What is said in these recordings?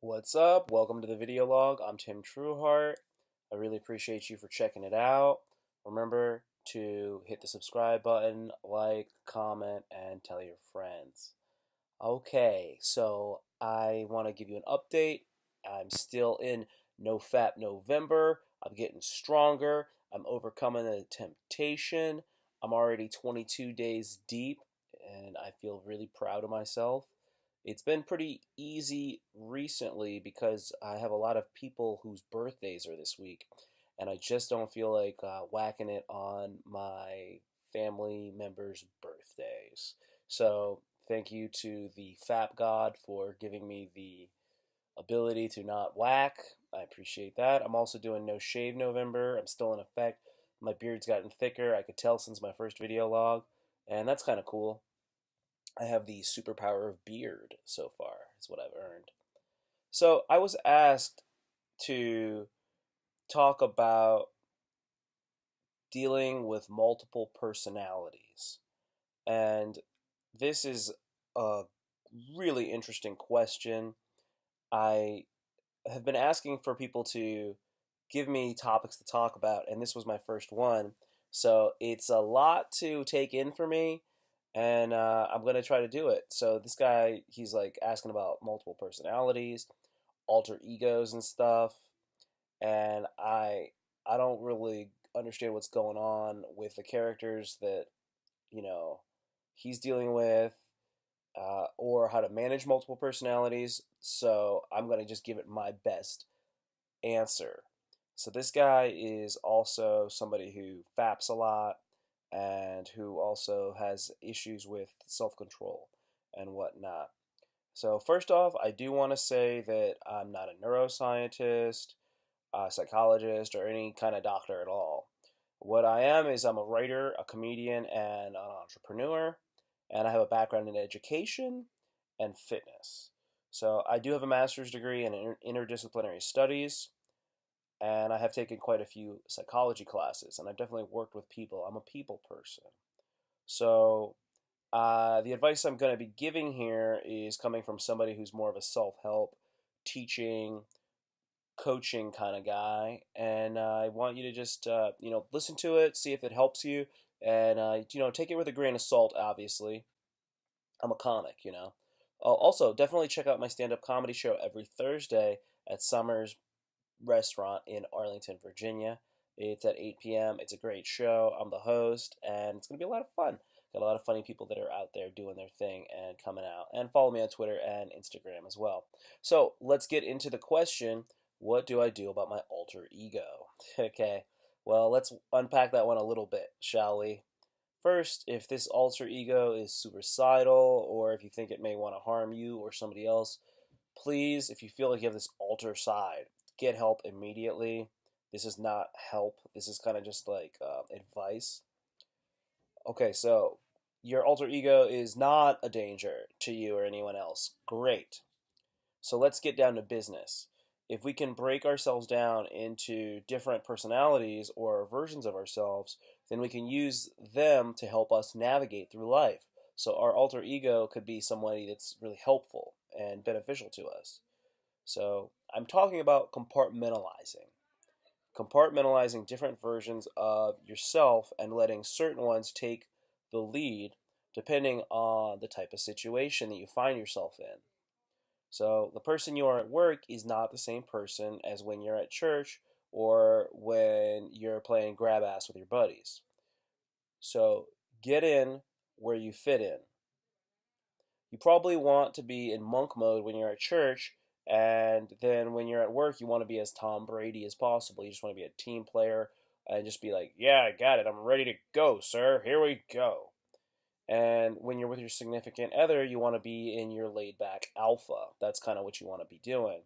What's up? Welcome to the video log. I'm Tim Trueheart. I really appreciate you for checking it out. Remember to hit the subscribe button, like, comment, and tell your friends. Okay, so I want to give you an update. I'm still in No Fap November. I'm getting stronger. I'm overcoming the temptation. I'm already 22 days deep, and I feel really proud of myself. It's been pretty easy recently because I have a lot of people whose birthdays are this week, and I just don't feel like whacking it on my family members' birthdays. So thank you to the Fap God for giving me the ability to not whack. I appreciate that. I'm also doing No Shave November. I'm still in effect. My beard's gotten thicker. I could tell since my first video log, and that's kind of cool. I have the superpower of beard so far, is what I've earned. So I was asked to talk about dealing with multiple personalities. And this is a really interesting question. I have been asking for people to give me topics to talk about, and this was my first one. So it's a lot to take in for me, and I'm going to try to do it. So this guy, he's like asking about multiple personalities, alter egos, and stuff, and I don't really understand what's going on with the characters that you know he's dealing with, or how to manage multiple personalities. So I'm going to just give it my best answer. So this guy is also somebody who faps a lot and who also has issues with self-control and whatnot. So first off, I do want to say that I'm not a neuroscientist, a psychologist, or any kind of doctor at all. What I am is I'm a writer, a comedian, and an entrepreneur, and I have a background in education and fitness. So I do have a master's degree in interdisciplinary studies, and I have taken quite a few psychology classes, and I've definitely worked with people. I'm a people person. So the advice I'm going to be giving here is coming from somebody who's more of a self-help, teaching, coaching kind of guy, and I want you to just listen to it, see if it helps you, and take it with a grain of salt. Obviously, I'm a comic. Also, definitely check out my stand-up comedy show every Thursday at Summers Restaurant in Arlington, Virginia. It's at 8 p.m. It's a great show. I'm the host, and it's going to be a lot of fun. Got a lot of funny people that are out there doing their thing and coming out. And follow me on Twitter and Instagram as well. So let's get into the question, what do I do about my alter ego? Okay, well, let's unpack that one a little bit, shall we? First, if this alter ego is suicidal, or if you think it may want to harm you or somebody else, please, if you feel like you have this alter side, get help immediately. This is not help. This is kind of just like advice. Okay, so your alter ego is not a danger to you or anyone else. Great. So let's get down to business. If we can break ourselves down into different personalities or versions of ourselves, then we can use them to help us navigate through life. So our alter ego could be somebody that's really helpful and beneficial to us. So I'm talking about compartmentalizing. Compartmentalizing different versions of yourself and letting certain ones take the lead depending on the type of situation that you find yourself in. So the person you are at work is not the same person as when you're at church or when you're playing grab ass with your buddies. So get in where you fit in. You probably want to be in monk mode when you're at church, and then when you're at work, you want to be as Tom Brady as possible. You just want to be a team player and just be like, yeah, I got it. I'm ready to go, sir. Here we go. And when you're with your significant other, you want to be in your laid back alpha. That's kind of what you want to be doing.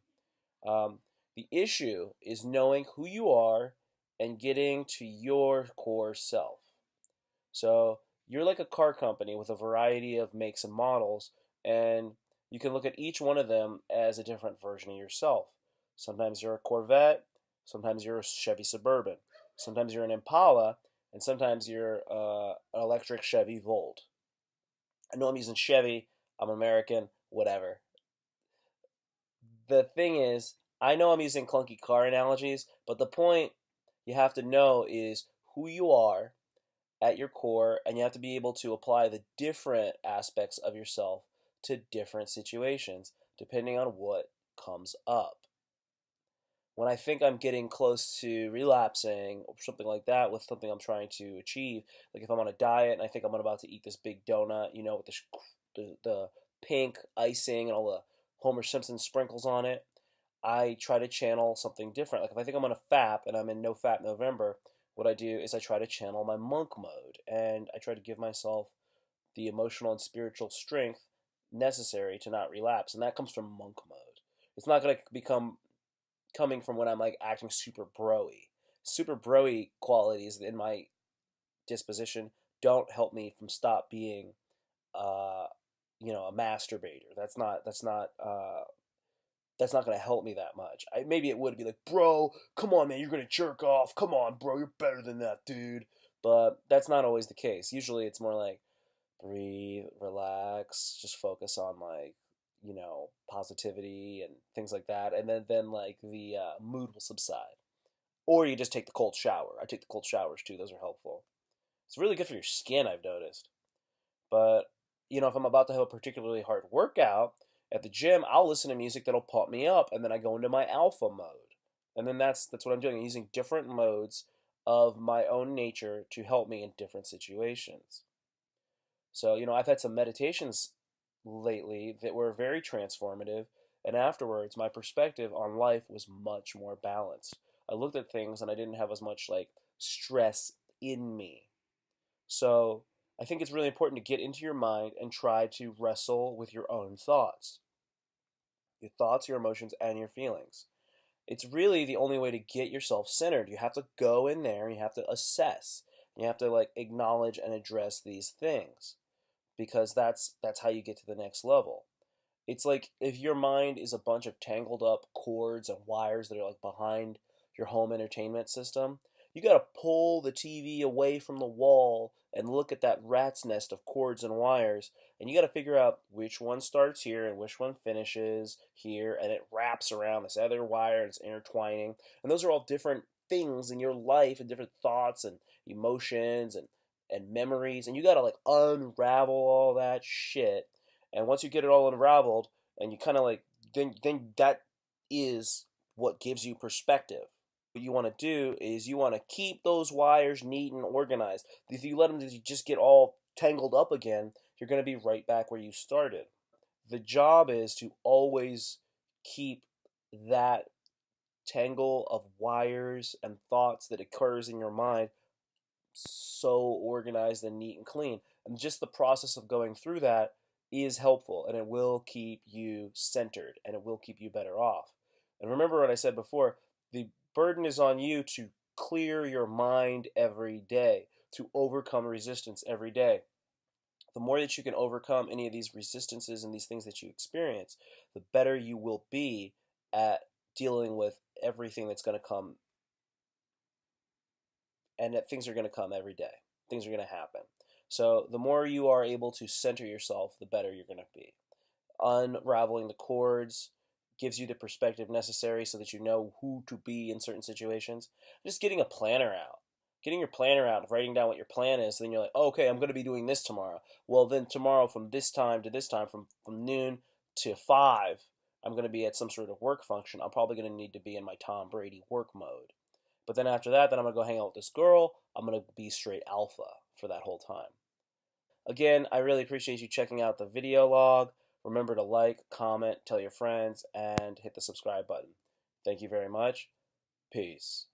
Um, the issue is knowing who you are and getting to your core self. So you're like a car company with a variety of makes and models, and you can look at each one of them as a different version of yourself. Sometimes you're a Corvette, sometimes you're a Chevy Suburban, sometimes you're an Impala, and sometimes you're an electric Chevy Volt. I know I'm using Chevy, I'm American, whatever. The thing is, I know I'm using clunky car analogies, but the point you have to know is who you are at your core, and you have to be able to apply the different aspects of yourself to different situations depending on what comes up. When I think I'm getting close to relapsing or something like that with something I'm trying to achieve, like if I'm on a diet and I think I'm about to eat this big donut, with the pink icing and all the Homer Simpson sprinkles on it, I try to channel something different. Like if I think I'm on a FAP and I'm in No Fap November, what I do is I try to channel my monk mode and I try to give myself the emotional and spiritual strength necessary to not relapse, and that comes from monk mode. It's not going to become coming from when I'm like acting super broy. Super broy qualities in my disposition don't help me from stop being uh a masturbator. That's not going to help me that much. Maybe it would be like, bro, come on, man, you're going to jerk off. Come on, bro, you're better than that, dude. But that's not always the case. Usually it's more like breathe, relax, just focus on like, positivity and things like that. And then like the mood will subside. Or you just take the cold shower. I take the cold showers too. Those are helpful. It's really good for your skin, I've noticed. But, if I'm about to have a particularly hard workout at the gym, I'll listen to music that'll pump me up, and then I go into my alpha mode. And then that's what I'm doing. I'm using different modes of my own nature to help me in different situations. So, I've had some meditations lately that were very transformative, and afterwards, my perspective on life was much more balanced. I looked at things and I didn't have as much like stress in me. So, I think it's really important to get into your mind and try to wrestle with your own thoughts, your emotions, and your feelings. It's really the only way to get yourself centered. You have to go in there and you have to assess. You have to like acknowledge and address these things because that's how you get to the next level. It's like if your mind is a bunch of tangled up cords and wires that are like behind your home entertainment system, you got to pull the TV away from the wall and look at that rat's nest of cords and wires, and you got to figure out which one starts here and which one finishes here, and it wraps around this other wire and it's intertwining. And those are all different things in your life and different thoughts and emotions and memories, and you got to like unravel all that shit. And once you get it all unraveled, and you kind of like, then that is what gives you perspective. What you want to do is you want to keep those wires neat and organized. If you let them just get all tangled up again, you're going to be right back where you started. The job is to always keep that tangle of wires and thoughts that occurs in your mind so organized and neat and clean. And just the process of going through that is helpful, and it will keep you centered and it will keep you better off. And remember what I said before, the burden is on you to clear your mind every day, to overcome resistance every day. The more that you can overcome any of these resistances and these things that you experience, the better you will be at dealing with everything that's going to come, and that things are going to come every day. Things are going to happen. So the more you are able to center yourself, the better you're going to be. Unraveling the cords gives you the perspective necessary so that you know who to be in certain situations. Just getting a planner out. Getting your planner out, writing down what your plan is, then you're like, oh, okay, I'm going to be doing this tomorrow. Well, then tomorrow from this time to this time, from noon to 5, I'm going to be at some sort of work function. I'm probably going to need to be in my Tom Brady work mode. But then after that, then I'm going to go hang out with this girl. I'm going to be straight alpha for that whole time. Again, I really appreciate you checking out the video log. Remember to like, comment, tell your friends, and hit the subscribe button. Thank you very much. Peace.